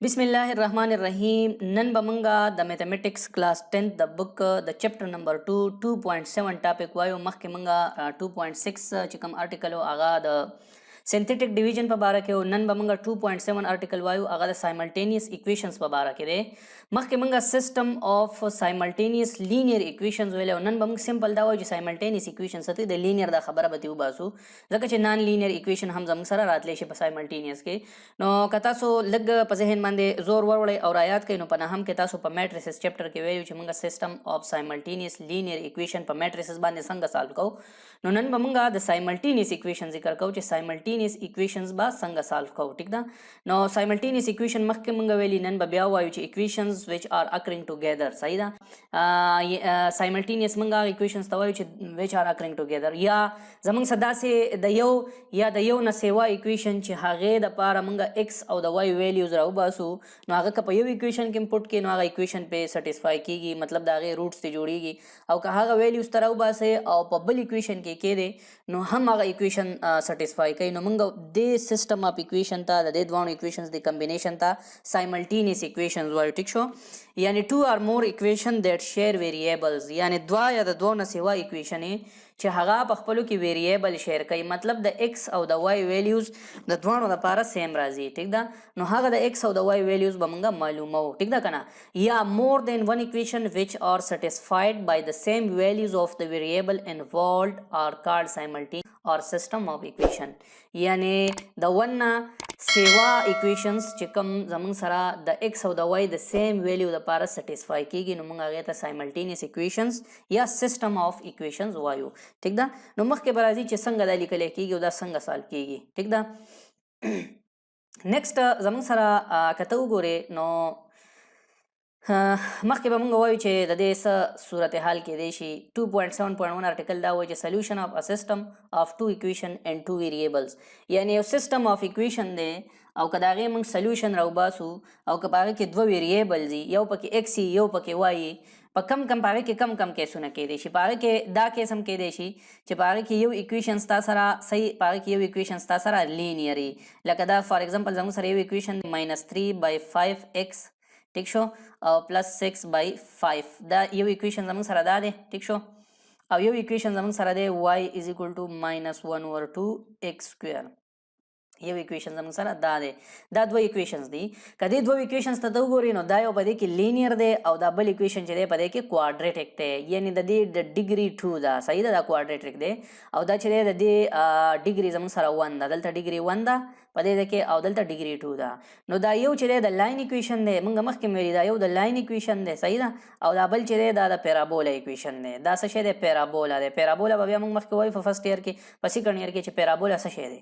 بسم الله الرحمن الرحیم. نن به مونږه د میتھمیټکس کلاس 10 د بک د چپټر نمبر 2 2.7 ټاپک وایو. مخکې مونږه 2.6 چې کوم آرټیکل او هغه د سینتھیټک ډیویژن په باره کې او نن به مونږه 2.7 آرټیکل وایو هغه د سایملټینیس ایکویشنز په باره کې دی. مخکې مونږه سیستم اف سایملټینیس لینیر ایکویشنز ویل او نن به مونږ سمپل دا وایو چې سایملټینیس ایکویشنز ته د لینیر دا خبره به تیو باسو ځکه چې نان لینیر ایکویشن هم زموږ سره راتلی شي په سایملټینیس کې. نو که تاسو لږ په ذهن باندې زور وروړئ او رایاد کړئ نو په نهم کې تاسو په میټریسز چپټر کې ویلو چې مونږ سیستم اف سایملټینیس لینیر ایکویشن په میټریسز باندې څنګه سالو کوو. نو نن به مونږ د سایملټینیس ایکویشن ذکر کوو چې سایملټینیس ایکویشنز با څنګه سالو کوو. ټیک ده. نو سایملټینیس ایکویشن مخکې مونږ ویلي نن به بیا وایو چې ایکویشنز which are occurring together. صحیح ده. سایملټینیس مونږ ایکویشنز ته وایو چې which are occurring together یا زمونږ څه داسې د یو یا د یو نه سیوا ایکویشن چې هغې دپاره مونږ ایکس او د واي ویلیوز راوباسو نو هغه که په یو ایکویشن کې انپوټ کړي نو هغه ایکویشن پې سټسفای کېږي، مطلب د هغې روټس ترې جوړېږي. او که هغه ویلیوز ته راوباسئ او په بل ایکویشن کې کېدی نو هم هغه ایکویشن سټسفای کوي. نو مونږ دې سیسټم اف ایکویشن ته د دې دواړو ایکویشنز د کمبینیشن ته سایملټینیس ایکویشنز وایو. ټیک شو. یعنی ټو آر مور ایکویشن دیٹ شیر ویریبلز، یعنی دوه یا د دوه نه سوا ایکویشنې چې هغه په خپلو کې ویریبل شیر کوي، مطلب د ایکس او د واي ویلیوز د دواړو لپاره سیم راځي. ټیک ده. نو هغه د ایکس او د واي ویلیوز به مونږ معلومو. ټیک ده که نه. یا مور دین ون ایکویشن which are satisfied by the same values of the variable involved are called simultaneous or system of equation. یعنی د ون نه سیوا ایکویشنز چې کوم زمونږ سره د ایکس او د واي د سیم ویلیو لپاره سټسفای کېږي نو مونږ هغې ته سایملټینیس ایکویشنز یا سیسټم اف ایکویشنز وایو. ټیک ده. نو مخکې به راځي چې څنګه دا لیکلی کېږي او دا څنګه سالو کېږي. ټیک ده. نیکسټ زمونږ سره که ته وګورې نو مخکې به مونږ وایو چې د دې څه صورتحال کېدی شي. 2.7.1 آرټیکل دا وایي چې سلیوشن اف ا سیسټم اف ټو ایکویشن اینډ ټو ویریبلز، یعنی یو سیسټم اف ایکویشن دی او که د هغې مونږ سلیوشن راوباسو او که په هغې کې دوه ویریبلز وي، یو پکې ایکس وي یو پکې واي، په کم په هغې کې کم کیسونه کېدی شي. په هغې کې دا کیس هم کېدی شي چې په هغې کې یو ایکویشن ستا سره صحیح، په هغې کې یو ایکویشن ستا سره لینیر وي. لکه دا فار ایگزامپل زموږ سره یو ایکویشن -3/5x ټیک شو او +6/5 دا یو ایکویشن زموږ سره دا دی. ټیک شو. او یو ایکویشن زموږ سره دی y = -1/2x². یو ایکویشن زموږ سره دا دی. دا دوه ایکویشنز دي. که دې دوه ایکویشنز ته وګورئ نو دا یو په دې کې لینیر دی او دا بل ایکویشن چې دی په دې کې کوادریټک دی، یعنی د دې د ډیګري 2 ده. صحیح ده. دا کوادریټک دی او دا چې دی د دې ډیګري زموږ سره 1 ده. دلته ډیګري 1 ده په دې کې او دلته ډیګري 2 ده. نو دا یو چې دی د لاین ایکویشن دی، مونږ مخکې مې ویلي دا یو د لاین ایکویشن دی. صحیح ده. او دا بل چې دی دا د پیرابولا ایکویشن دی. دا څه شی دی؟ پیرابولا دی. پیرابولا به بیا مونږ مخکې وایو په فرسټ ایئر کې، په سیکنډ ایئر کې چې پیرابولا څه شی دی.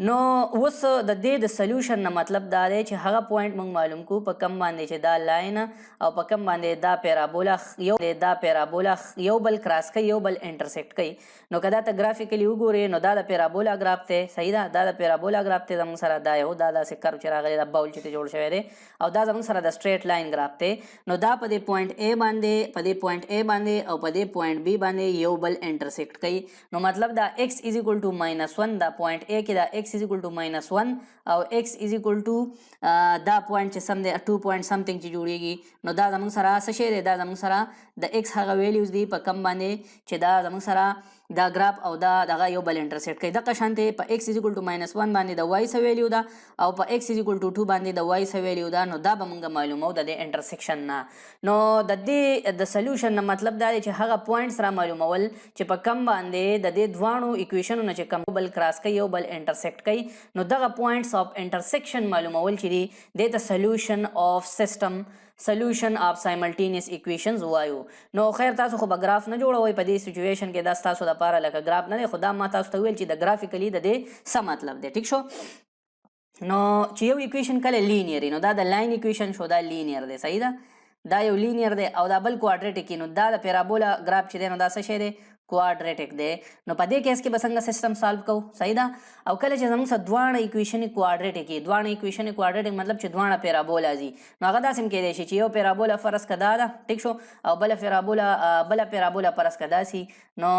نو اوس د دې د سلیوشن نه مطلب دا دی چې هغه پوینټ مونږ معلوم کړو په کم باندې چې دا لاین او په کم باندې دا پیرابولا یو بل کراس کوي، یو بل انټرسیکټ کوي. نو که دا ته ګرافیکلی وګورې نو دا د پیرابولا ګراف دی. صحیح ده. دا د پیرابولا ګراف دی زموږ سره. دا یو دا داسې کرو چې راغلی دا باول چې ته جوړ شوی دی او دا زموږ سره د سټریټ لاین ګراف دی. نو دا په دې پوینټ A باندې، په دې پوینټ A باندې او په دې پوینټ B باندې یو بل انټرسیکټ کوي. نو مطلب دا x = -1 دا پوینټ A کې دا x = -1 او x = دا پوینټ چې سم دی 2 پوینټ سمثینګ چې جوړیږي. نو دا زموږ سره څه شی دی؟ دا زموږ سره د x هغه ویلیوز دي په کم باندې چې دا زموږ سره دا ګراف او دا دغه یو بل انټرسیکټ کوي. دغه شانتې په x = -1 باندې د y څه ویلیو ده او په x = 2 باندې د y څه ویلیو ده. نو دا به مونږ معلومو د دې انټرسیکشن نه. نو د دې د سلیوشن نه مطلب دا دی چې هغه پوینټس را معلومول چې په کم باندې د دې دواړو ایکویشنو نه چې کم بل کراس کوي یو بل انټرسیکټ کوي. نو دغه پوینټس اف انټرسیکشن معلومول چې دي د سلیوشن اف سیسټم، سلیوشن اف سایملټینیس ایکویشنز وایو. نو خیر تاسو خو به ګراف نه جوړوئ په دې سچویشن کې، دا ستاسو دپاره لکه ګراف نه دی، خو دا ما تاسو ته ویل چې د ګرافیکلي د دې څه مطلب دی. ټیک شو. نو چې یو ایکویشن کله لینیر نو دا د لاین ایکویشن شو، دا لینیر دی. صحیح ده. دا یو لینیر دی او دا بل کوادریټک. نو دا د پیرابولا ګراف چې دی نو دا څه شی دی؟ کوادریټک دی. نو په دې کیس کې به څنګه سیستم سالو کوو؟ صحیح ده. او کله چې زموږ سره دواړه ایکویشن کوادریټک وي، دواړه ایکویشن کوادریټک مطلب چې دواړه پیرابولا دي، نو هغه داسې هم کیدای شي چې یو پیرابولا فرض کړه دا ده، ټیک شو، او بله پیرابولا فرض کړه داسې، نو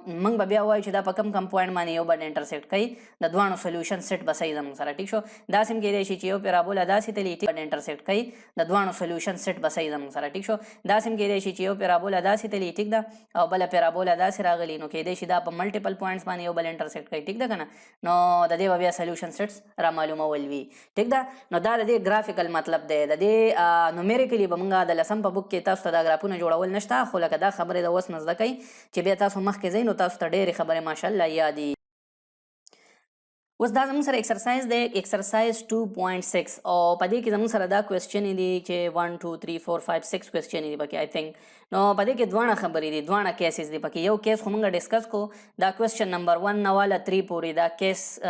موږ به بیا وایو چې دا په کم پوینټ باندې یو بل انټرسیکټ کوي، د دواړو سولوشن سیټ به صحیح زموږ سره، ټیک شو. داسې هم کیدای شي چې یو پیرابولا داسې تلي انټرسیکټ کوي، د دواړو سولوشن سیټ به صحیح زموږ سره، ټیک شو. داسې هم کیدای شي چې یو پیرابولا داسې تلي، ټیک ده، او بله پیرابولا داسې راغلي، نو کیدای شي دا په ملټیپل پوینټس باندې یو بل انټرسیکټ کوي، ټیک ده که نه. نو د دې به بیا سولوشن سیټس را معلومول وي، ټیک ده. نو دا د دې ګرافیکل مطلب دی. د دې نومیریکلي به موږ د 10 په بک کې تاسو ته دا ګرافونه جوړول نشته، خو لکه دا خبرې د اوس نه زده کوئ چې بیا تاسو مخکې ځئ نو تاسو ته ډېرې خبرې ماشاءالله یادي. اوس دا زموږ سره ایکسرسایز دی، ایکسرسایز 2.6، او په دې کې زموږ سره دا کوېسچنې دي چې 1 2 3 4 5 6 کوېسچنې دي پکې آی تھنک. نو په دې کې دواړه خبرې دي، دواړه کیسز دي پکې. یو کیس خو موږ ډسکس کو، دا کوېسچن نمبر 1 نه والا 3 پورې، دا کیس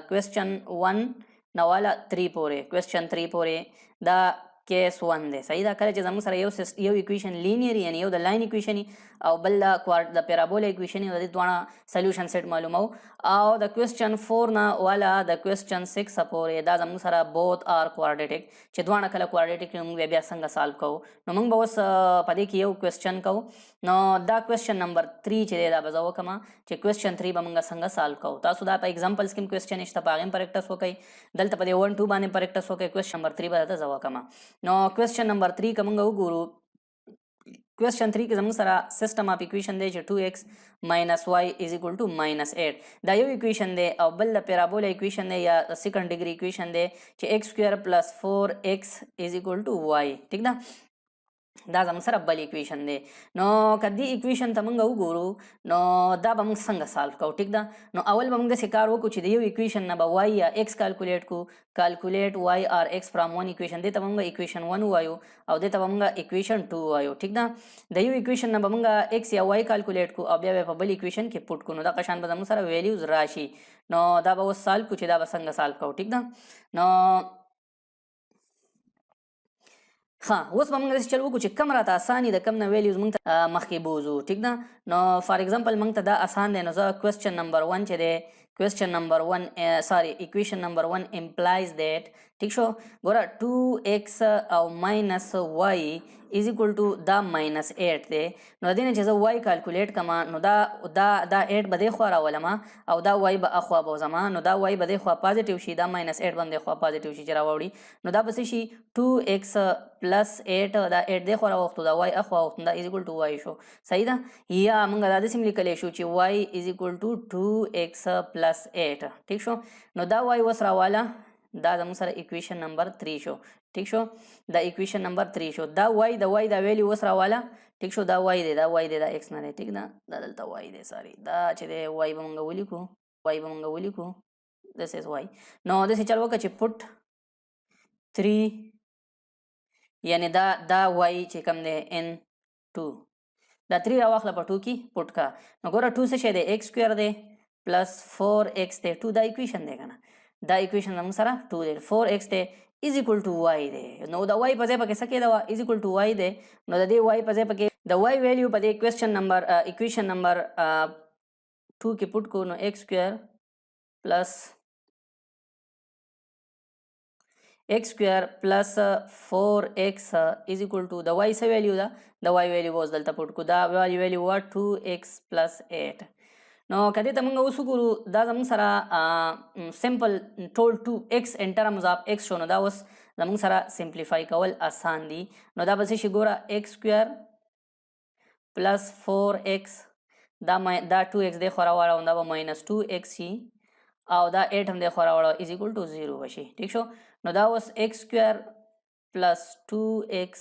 کوېسچن 1 نه والا 3 پورې، کوېسچن 3 پورې دا کیس 1 دی. صحیح ده. کله چې زموږ سره یو ایکویشن لینیر یعنی یو د لاین ایکویشن او بل د پیرابولا ایکویشن، د دې دواړه سولوشن سیټ معلومو. او د کوېسچن 4 نه والا د کوېسچن 6 پورې دا زموږ سره بوت آر کوارډیټک، چې دواړه کله کوارډیټک موږ بیا څنګه سالو کوو. نو موږ به اوس په دې کې یو کوېسچن کوو. نو دا کوېسچن نمبر 3 چې دی دا به زه وکړم چې کوېسچن 3 به موږ څنګه سالو کوو. تاسو دا په ایگزامپلز کې هم کوېسچن شته، په هغې هم پریکټس وکړئ، دلته په دې 1 2 باندې پریکټس وکړئ. کوېسچن نمبر 3 به درته زه وکړم. نو کوېسچن نمبر 3 که موږ وګورو، کوېسچن 3 کې زموږ سره سیسټم اف ایکویشن دی چې 2x minus y is equal to -8. دا یو ایکویشن دی، او بل د پیرابولا ایکویشن دی یا سیکنډ ډیګري ایکویشن دی چې x square plus 4x is equal to y، ټیک ده. دا زموږ سره بل ایکویشن دی. نو که دې ایکویشن ته موږ وګورو نو دا به موږ څنګه سالو کوو، ټیک ده. نو اول به موږ داسې کار وکړو چې د یو ایکویشن نه به y یا x کالکولیټ کړو، کالکولیټ y or x فرام ون ایکویشن، دې ته به موږ ایکویشن 1 ووایو او دې ته به موږ ایکویشن 2 ووایو، ټیک ده. د یو ایکویشن نه به موږ x یا y کالکولیټ کړو او بیا به په بل ایکویشن کې پوټ کړو، نو دغه شان به زموږ سره ویلیوز راشي. نو دا به اوس سالو کړو چې دا به څنګه سالو کوو، ټیک ده. نو اوس به موږ داسې چل وکړو چې کم راته اسان دي، د کم نه ویلیوز موږ ته مخکې بوځو، ټیک ده. نو فار ایگزامپل موږ ته دا اسان دی، نو زه کوېسچن نمبر 1 چې دی، کوېسچن نمبر 1 سوري ایکویشن نمبر 1 امپلایز دیټ، ټیک شو. ګوره 2x او ماینس y از اکول ټو دا -8 دی. نو د دې نه چې زه y کالکولیټ کړم نو دا 8 به دې خوا راولم او دا y به اخوا بوځم، نو دا y به دې خوا پازیټیو شي، دا -8 به دې خوا پازیټیو شي چې راوړي، نو دا به څه شي 2x پلس 8، دا 8 دې خوا راوختو، دا y اخوا وختو، دا از اکول ټو y شو. صحیح ده. یا موږ دا داسې هم لیکلی شو چې y از اکول ټو 2x پلس 8، ټیک شو. نو دا y اوس راواله، دا زموږ سره ایکویشن نمبر 3 شو، ټیک شو. دا ایکویشن نمبر 3 شو. دا y دا ویلیو اوس راواله، ټیک شو. دا y دی، دا y دی، دا x نه دی، ټیک ده. دا دلته y دی، سوري، دا چې دی y به موږ ولیکو، دس از y. نو داسې چل وکړه چې پټ 3 یعنی دا y چې کوم دی n 2، دا 3 راواخله په 2 کې پټ کا. نو ګوره 2 څه شی دی، x سکویر دی پلس 4x دی، 2 دا ایکویشن دی که نه، دا ایکویشن زموږ سره 2 دی، 4x دی از اکول ټو y دی. نو د y په ځای پکې څه کېده، از اکول ټو y دی. نو د دې y په ځای پکې د y ویلیو په دې ایکویشن نمبر 2 کې پټ کو، نو x سکویر پلس x سکویر پلس 4x از اکول ټو د y څه ویلیو ده، د y ویلیو اوس دلته پټ کو، دا ویلیو وا 2x پلس 8. نو که دې ته موږ اوس وګورو، دا زموږ سره سمپل ټول 2x ان ټرمز اف x شو، نو دا اوس زموږ سره سمپلیفای کول آسان دي. نو دا به څه شي، ګوره x سکویر پلس 4x، دا 2x دې خوا راواړو، دا به -2x شي، او دا 8 هم دې خوا راواړو، از اکول ټو 0 به شي، ټیک شو. نو دا اوس x سکویر پلس 2x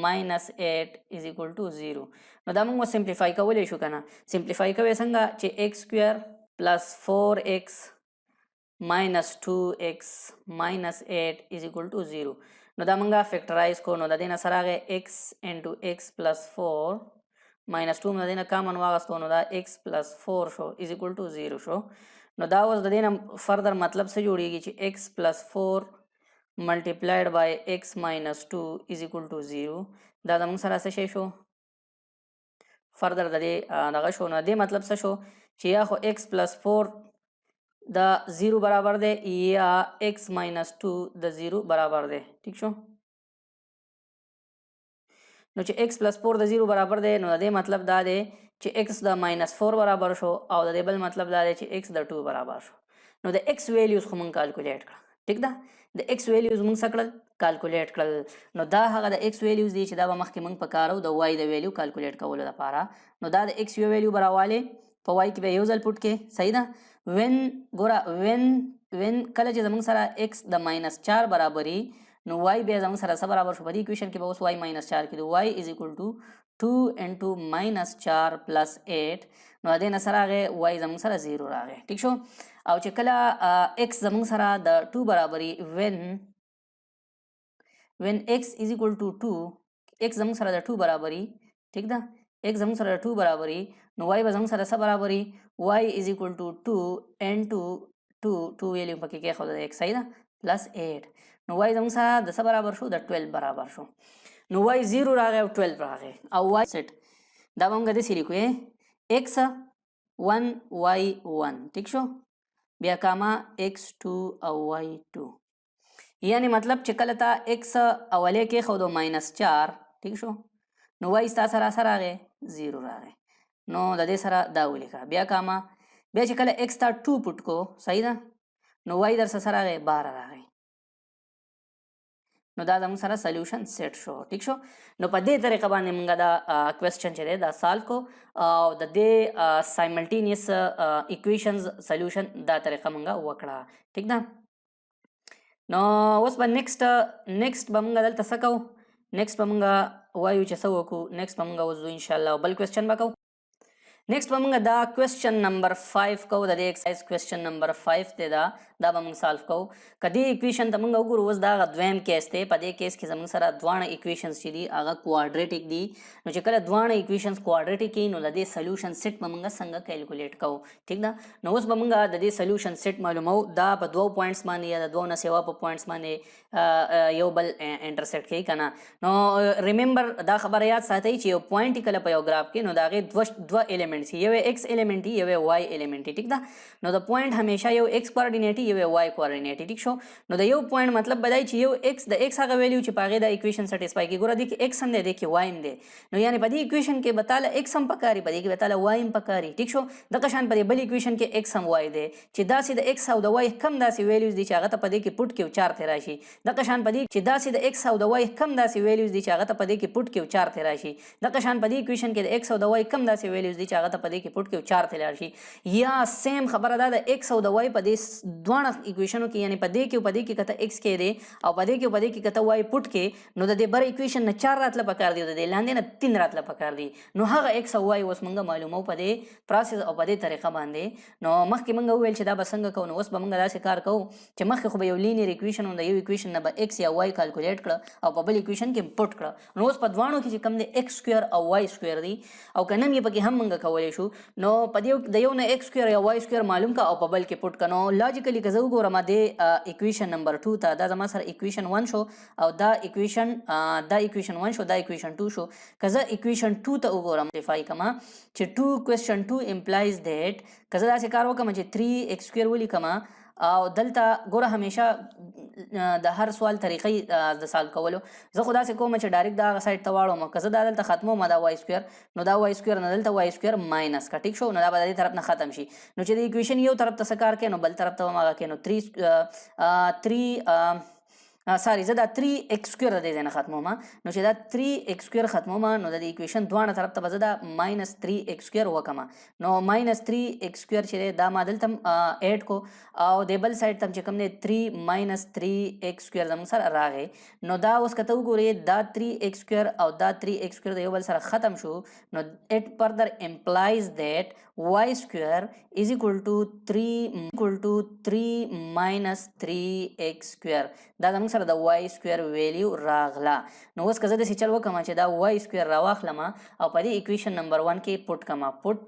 minus 8 is equal to 0. نو دا موږ سمپلیفای کولی شو که نه. سمپلیفای کوی څنګه چې x سکویر پلس 4x minus 2x minus 8 is equal to 0. نو دا موږ فیکټرایز کو، نو د دې نه سره راغی x into x plus 4 minus 2 د دې نه کامن واغستو، نو دا x plus 4 شو is equal to 0 شو. نو دا اوس د دې نه فردر مطلب څه جوړیږي چې x plus 4 multiplied by x minus 2 is equal to 0. دا زموږ سره څه شی شو، فردر د دې دغه شو. نو دې مطلب څه شو چې یا خو x پلس 4 د 0 برابر دی یا x ماینس 2 د 0 برابر دی. ٹھیک شو. نو چې x پلس 4 د 0 برابر دی نو د دې مطلب دا دی چې x د ماینس 4 برابر شو او د دې بل مطلب دا دی چې x د 2 برابر شو. نو د x ویلیوز خو مونږ کالکولیټ کړه. ٹھیک ده. د x ویلیوز مونږ څه کړل کالکولیټ کړل. نو دا هغه د x ویلیوز دي چې دا به مخکې مونږ په کارو د y د ویلیو کالکولیټ کولو لپاره. نو دا د x یو ویلیو براواله په y کې به یو ځل پټ کې. صحیح ده. when ګوره when کله چې زمونږ سره x د ماینس 4 برابري نو y بیا زموږ سره څه برابر شو په دې اکویشن کې به اوس y ماینس 4 کې y از اکول ټو 2 انټو ماینس 4 پلس 8 نو دې نه سره راغی y زموږ سره 0 راغی. ٹھیک شو. او چې کله x زموږ سره د 2 برابري when x از اکول ټو 2 x زموږ سره د 2 برابري. ٹھیک ده. x زموږ سره د 2 برابري نو y به زموږ سره څه برابري y از اکول ټو 2 انټو 2 ویلیو پکې کې خو د x. صحیح ده. پلس 8 نو y زموږ سره د څه برابر شو د 12 برابر شو. نو y 0 راغی او 12 راغی او y سیټ دا به موږ داسې لیکو x 1 y 1. ٹھیک شو. بیا کاما x2 او y2 یعنی مطلب چې کله تا x اولی کې خو د ماینس 4. ټھیک شو. نو y ستا سره سره راغی 0 راغی. نو د دې سره دا ولیکه. بیا کاما بیا چې کله x تا 2 پټ کو. صحیح ده. نو y در سره راغی 12 راغی. نو دا زموږ سره سلیوشن سیټ شو. ٹھیک شو. نو په دې طریقه باندې موږ دا کوېسچن چې دی دا سالو کو او د دې سایملټینیس ایکویشنز سلیوشن دا طریقه موږ وکړه. ٹھیک ده. نو اوس به نیکسټ به موږ دلته څه کوو. نیکسټ به موږ وایو چې څه وکړو. نیکسټ به موږ وځو انشاءالله بل کوېسچن به کوو. نیکسټ به موږ دا کوېسچن نمبر 5 کوو. د دې ایکسرسایز کوېسچن نمبر 5 دی دا به موږ سالو کوو. که دې ایکویشن ته موږ وګورو اوس دا هغه دویم کیس دی. په دې کیس کې زموږ سره دواړه ایکویشنز چې دي هغه کوادریټیک دي. نو چې کله دواړه ایکویشنز کوادریټیک وي نو د دې سلیوشن سیټ به موږ څنګه کیلکولیټ کوو. ټیک ده. نو اوس به موږ د دې سلیوشن سیټ معلومو. دا په دوو پوینټس باندې یا د دوو نه سوا په پوینټس باندې یو بل انټرسیکټ کوي که نه. نو ریممبر دا خبره یاد ساتئ چې یو پوینټ کله په یو گراف کې نو د هغې دوه ایلیمنټس یو ایکس ایلیمنټ یو واي ایلیمنټ. ټیک ده. نو د پوینټ همیشه یو ایکس کوارډینیټ یو واي کوارډینیټ. ټیک شو. نو د یو پوینټ مطلب بدای چې یو ایکس د ایکس هغه ویلیو چې په هغې د ایکویشن سټیسفای کړي. ګوره دې کې ایکس هم دی دې کې واي هم دی. نو یعنې په دې ایکویشن کې به تاله ایکس هم پکاري په دې کې به تاله واي هم پکاري. ټیک شو. دغه شان په دې بل ایکویشن کې ایکس هم واي دی چې داسې د ایکس او د واي کم داسې ویلیوز دي چې هغه ته په دې کې پټ کې او 4 ته راشي. دغه شان په دې چې داسې د ایکس او د واي کم داسې ویلیوز دي چې هغه ته په دې کې پټ کې او 4 ته راشي. دغه شان په دې ایکویشن کې د ایکس او د واي کم داسې ویلیوز دي چې هغه ته په دې کې پټ کې او 4 ته راشي. یا سیم خبره ده د ایکس او د واي په دې دواړه ایکویشنو کې یعنی په دې کې او په دې کې کته ایکس کې دی او په دې کې او په دې کې کته واي پټ کې نو د دې بر ایکویشن نه 4 راتله پکار دی او د دې لاندې نه 3 راتله پکار دی. نو هغه ایکس او واي اوس موږ معلومو په دې پروسس او په دې طریقه باندې. نو مخکې موږ وویل چې دا به څنګه کوو. نو اوس به موږ داسې کار کوو چې مخکې خو به یو لینیر ایکویشن د یو ایکویشن نه به ایکس یا واي کالکولیټ کړه او په بل ایکویشن کې پټ کړه. نو اوس په دواړو کې چې کوم دی ایکس سکویر او واي سکویر دی او که نم یې پکې هم موږ کولی شو. نو په دې د یو نه ایکس سکویر یا واي سکویر معلوم کا او په بل کې پټ کړه. نو لاجیکلی که زه وګورم د ایکویشن نمبر 2 ته دا زما سره ایکویشن 1 شو او دا ایکویشن 1 شو دا ایکویشن 2 شو. که زه ایکویشن 2 ته وګورم صفای کما چې 2 کوېسچن 2 امپلایز دیټ که زه داسې کار وکړم چې 3 ایکس سکویر ولیکم او دلته ګوره همیشه د هر سوال طریقې د سالو کولو زه خو داسې کوم چې ډایرکټ دا هغه سایډ ته واړوم. که زه دا دلته ختموم دا واي سکویر نو دا واي سکویر نه دلته واي سکویر ماینس کا. ټیک شو. نو دا به د دې طرف نه ختم شي. نو چې د ایکویشن یو طرف ته څه کار کوي نو بل طرف ته هم هغه کوي. نو 3 ساري زه دا 3 ایکس سکویر د دې ځای نه ختموم. نو چې دا 3 ایکس سکویر ختموم نو د ایکویشن دواړه طرف ته به زه دا ماینس 3 ایکس سکویر وکړم. نو ماینس 3 ایکس سکویر چې دی دا ما دلته ایډ کو او د بل سایډ ته چې کوم دی 3 ماینس 3 ایکس سکویر زموږ سره راغی. نو دا اوس که ته وګورې دا 3 ایکس سکویر او دا 3 ایکس سکویر د یو بل سره ختم شو. نو اټ فردر امپلایز دیټ واي سکویر از اکول ټو 3 ماینس 3 ایکس سکویر دا زموږ سره د واي سکویر ویلیو راغله. نو اوس که زه داسې چل وکړم چې دا واي سکویر راواخلم او په دې ایکویشن نمبر 1 کې پټ کړم. پټ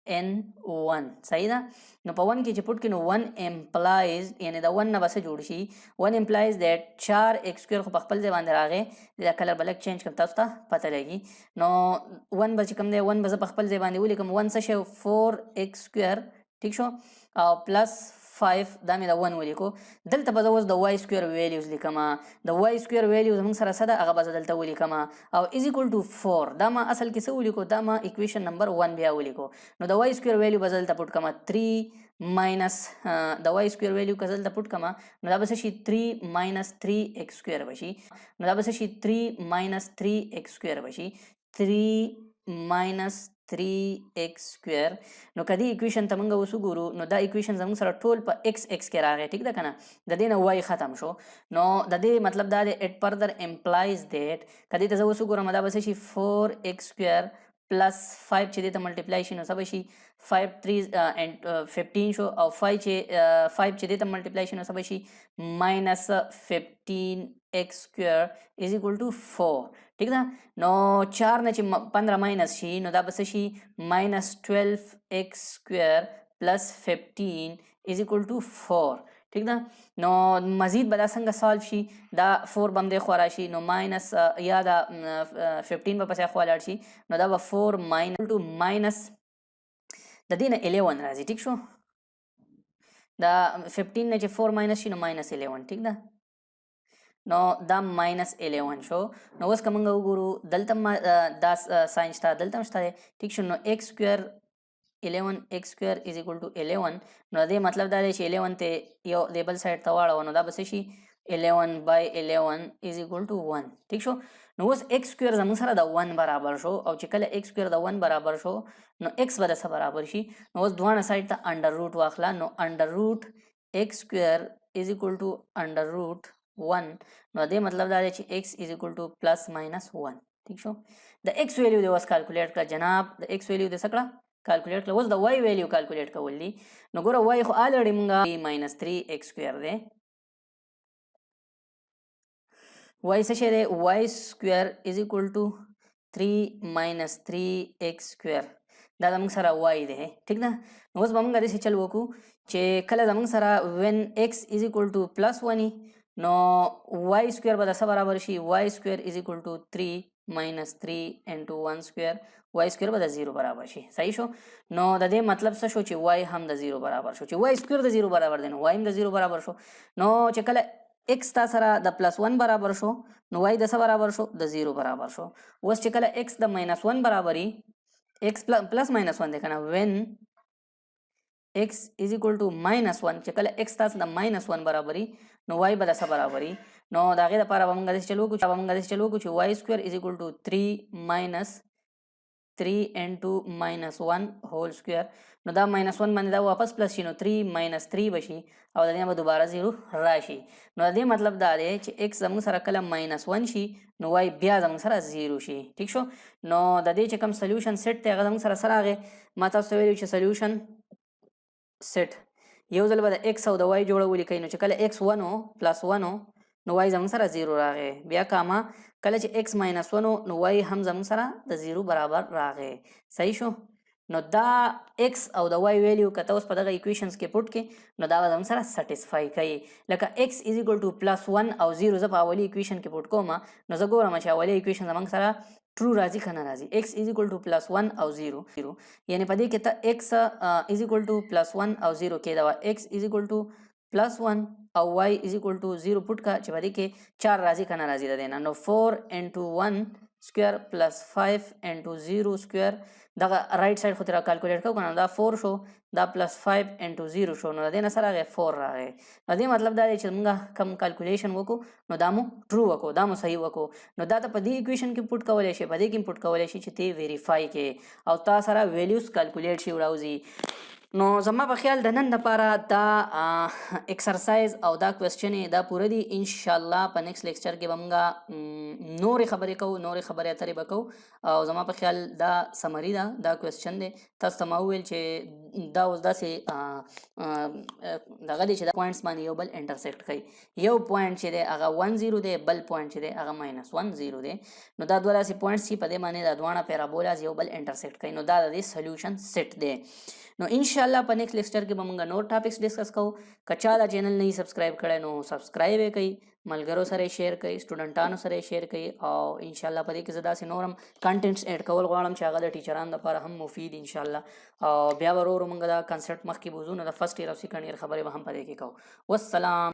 n1 صحیح ده. نو په 1 کې چې پټ کې نو 1 امپلایز یعنی د 1 نه به څه جوړ شي 1 امپلایز دیټ 4x سکویر خو په خپل ځای باندې راغی دا کلر بلک چینج کوم تاسو ته پته لګي نو 1 به چې کوم دی 1 به زه په خپل ځای باندې ولیکم 1 څه شی 4x سکویر ٹھیک شو او پلس 5 دا مې د 1 ولیکو دلته به زه اوس د y سکویر ویلیوز لیکم د y سکویر ویلیوز موږ سره څه ده هغه به زه دلته ولیکم او از ایکول ټو 4 دا ما اصل کې څه ولیکو دا ما اکویشن نمبر 1 بیا ولیکو نو د y سکویر ویلیو به زه دلته پټ کړم 3 ماینس د y سکویر ویلیو که زه دلته پټ کړم نو دا به څه شي 3 ماینس 3x سکویر به شي نو دا به څه شي 3 ماینس 3x سکویر به شي 3 ماینس 3x سکویر نو کدی اکویشن ته موږ اوس وګورو نو دا اکویشن زموږ سره ټول په x کې راغی ټیک ده کنه د دې نه y ختم شو نو د دې مطلب دا دی اټ فردر امپلایز دیټ کدی ته زه اوس وګورم دا به شي 4x سکویر پلس 5 چې دې ته ملټیپلای شي نو څه به شي 5 3 and 15 شو او 5 چې دې ته ملټیپلای شي نو څه به شي ماینس 15x سکویر از ایکول ټو 4 ٹھیک ده نو 4 نه چې 15 ماینس شي نو دا به څه شي ماینس 12x سکویر پلس 15 از ایکول ټو 4 ٹھیک ده نو مزید به دا څنګه سالو شي دا 4 به همدې خوا راشي نو ماینس یا دا 15 به پسې خوا لاړ شي نو دا به 4 ماینس د دې نه 11 راځي ټیک شو دا 15 نه چې 4 ماینس شي نو ماینس 11 ټیک ده نو دا ماینس 11 شو نو اوس که موږ وګورو دلته دا ساین شته دلته هم شته ټیک شو نو x سکویر 11x سکویر از ایکول ټو 11 نو دې مطلب دا دی چې 11 ته یو د بل سایډ ته واړو نو دا به څه شي 11 by 11 از ایکول ټو 1 ٹھیک شو نو اوس x سکویر زموږ سره د 1 برابر شو او چې کله x سکویر د 1 برابر شو نو x به د څه برابر شي نو اوس دواړه سایډ ته انډر روټ واخله نو انډر روټ x سکویر از ایکول ټو انډر روټ 1 نو دې مطلب دا دی چې x از ایکول ټو پلس ماینس 1 ٹھیک شو د x ویلیو دی اوس کیلکولیټ کړه جناب د x ویلیو دی څه کړه کیلکولیټ کړه اوس د y ویلیو کیلکولیټ کول دي نو ګوره y خو الریډي مونږه ماینس 3x سکویر دی y څه شی دی y سکویر از ایکول ټو 3 ماینس 3x سکویر دا زموږ سره y دی ټیک ده نو اوس به موږ داسې چل وکړو چې کله زموږ سره when x از ایکول ټو پلس 1 نو y سکویر به د څه برابر شي y سکویر از ایکول ټو 3 ماینس 3 انټو 1 سکویر y سکویر به د 0 برابر شي صحیح شو نو د دې مطلب څه شو چې y هم د 0 برابر شو چې y سکویر د 0 برابر دی نو y هم د 0 برابر شو نو چې کله x تا سره د پلس 1 برابر شو نو y د څه برابر شو د 0 برابر شو اوس چې کله x د ماینس 1 برابري x پلس ماینس 1 دی کنه when x is equal to minus 1 چې کله x تاسو د minus 1 برابري نو y به د څه برابري نو د هغې دپاره به موږ داسې چلو وکړو چې y سکویر is equal to 3 minus 3 into minus 1 whole square نو دا minus 1 باندې دا واپس پلس شي نو 3 minus 3 بشي او د دې به دوباره 0 راشي نو د دې مطلب دا دی چې x زموږ سره کله minus 1 شي نو y بیا زموږ سره 0 شي ټیک شو نو د دې چې کوم سلیوشن سیټ دی هغه زموږ سره څه راغی ما تاسو ته ویلي چې سلیوشن سیټ یو ځل به د x او د y جوړه ولیکئ نو چې کله x 1 پلس 1 نو y زموږ سره 0 راغی بیا کاما کله چې x ماینس 1 نو y هم زموږ سره د 0 برابر راغی صحیح شو نو دا x او د y ویلیو که ته اوس په دغه ایکویشنز کې پټ کې نو دا به زموږ سره سټیسفای کوي لکه x از ایکول ټو پلس 1 او 0 زه په اولي ایکویشن کې پټ کوم نو زه ګورم چې اولي ایکویشن زموږ سره ټرو راځي که نه راځي x از ایکول ټو پلس 1 او 0 یعنی په دې کې ته x از ایکول ټو پلس 1 او 0 کې دا x از ایکول ټو پلس 1 او y از ایکول ټو 0 پټ کا چې په دې کې 4 راځي که نه راځي د دې نه نو 4 انټو 1 سکویر پلس 5 انټو 0 سکویر دغه رائټ سایډ خو ترې کیلکولیټ کوو که نه دا 4 شو دا پلس 5 انټو 0 شو نو د دې نه څه راغی 4 راغی د دې مطلب دا دی چې موږ کوم کیلکولیشن وکړو نو دا مو ټرو وکړو دا مو صحیح وکړو نو دا ته په دې ایکویشن کې پټ کولی شي په دې کې پټ کولی شي چې ته ویریفای کې او تا سره ویلیوز کیلکولیټ شي وراوځي نو زما په خیال د نن لپاره دا ایکسرسایز او دا کوېسچنې دا پوره دي انشاءالله په نیکسټ لیکچر کې به موږ نورې خبرې کوو، نورې خبرې اترې به کوو. او زما په خیال دا سمري ده، دا کوېسچن دی. تاسو ته ما وویل چې دا اوس داسې دغه دی چې دا پوینټس باندې یو بل انټرسیکټ کوي. یو پوینټ چې دی هغه 10 دی، بل پوینټ چې دی هغه -10 دی. نو دا دوه داسې پوینټس چې په دې باندې دا دواړه پیرابولاز یو بل انټرسیکټ کوي. نو دا د دې سلیوشن سیټ دی. نو ان شاء الله په نیکسٹ لیکچر کې به موږ نور ټاپکس ډسکس کوو. که چا دا چینل نه سبسکرایب کړی نو سبسکرایب یې کړئ، ملګرو سره شیر کړئ، سټوډنټانو سره شیر کړئ. او ان شاء الله په دې کې زه داسې نورم کنټینټس ایډ کول غواړم چې هغه د ټیچرانو لپاره هم مفید ان شاء الله. او بیا ورو ورو موږ دا کنسپټ مخکې بوزو، نو د فرست ایئر او سیکنډ ایئر خبرې به هم په دې کې کوو. والسلام.